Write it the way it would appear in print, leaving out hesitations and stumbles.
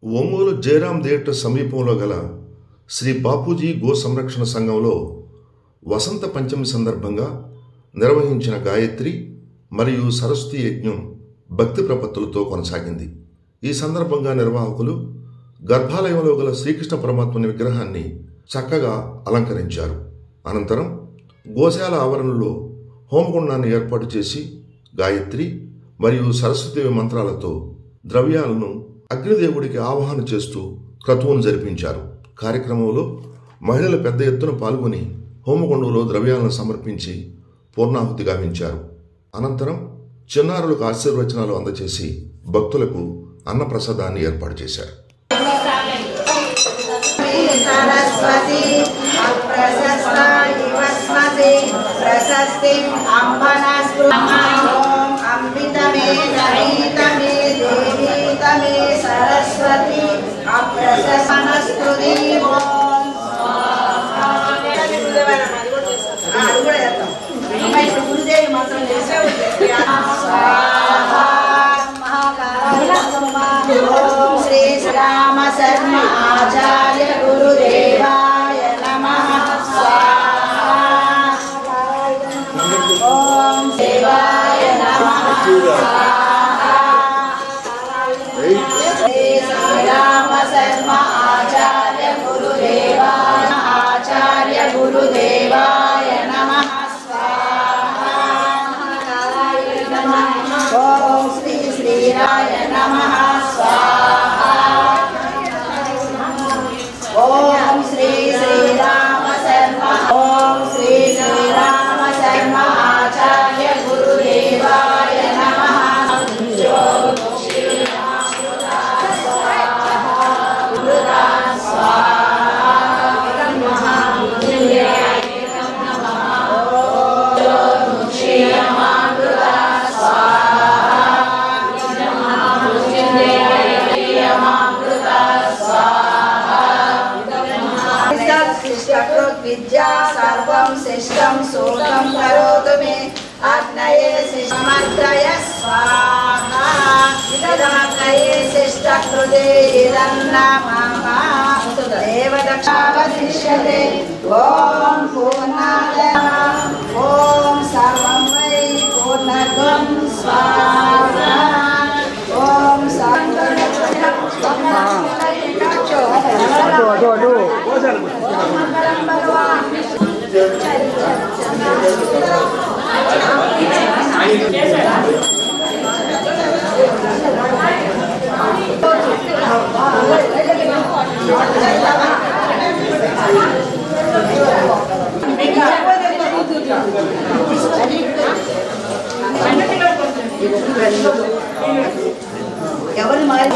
Ongole Jayaram theatre సమీపంలో గల Shri Bapuji go సంరక్షణ సంఘంలో వసంత పంచమి సందర్భంగా నిర్వహించిన గాయత్రి మరియు సరస్వతి యజ్ఞం భక్తి ప్రపత్తులతో కొనసాగింది. ఈ సందర్భంగా నిర్వాహకులు గర్భాలయంలో గల శ్రీకృష్ణ పరమాత్మని విగ్రహాన్ని చక్కగా అలంకరించారు. అనంతరం గోశాల ఆవరణలో హోమగుండాన్ని ఏర్పాటు చేసి గాయత్రి మరియు సరస్వతి మంత్రాలతో ద్రవ్యాలను అగ్నిదేవుడికి ఆవాహన చేస్తూ క్రతువును జరిపించారు. కార్యక్రమంలో మహిళలు పెద్ద ఎత్తున పాల్గొని హోమగుండంలో ద్రవ్యాలను సమర్పించి పూర్ణాహుతి గావించారు. అనంతరం చిన్నారులకు ఆశీర్వచనాలు అందజేసి భక్తులకు అన్నప్రసాదాన్ని ఏర్పాటు చేశారు. శ్రీ రామ శర్మ ఆచార్య గురుదేవాయ నమః. ఓం దేవాయ నమః. శ్రీ రామ శర్మ ఆచార్య గురుదేవాయ నమః. ఓం శ్రీ శ్రీరాయ నమః. ఓం శ్రీ శ్రీరామ శర్మ ఓం శ్రీ శ్రీరామ శర్మ ఆచార్య గురుదేవాయ నమః. విద్యా సర్వం శిష్టం సూతం కరోతు మే ఆగ్నయే సమర్దయ స్వాహా. ఇదమగ్నయే శిష్ట కృతే ఇదన్న మమ దేవదక్షావశిష్యతే. ఓం పూర్ణాయ ఓం సర్వం వై పూర్ణత్వం స్వాహా. ఓం ఎవరి మారి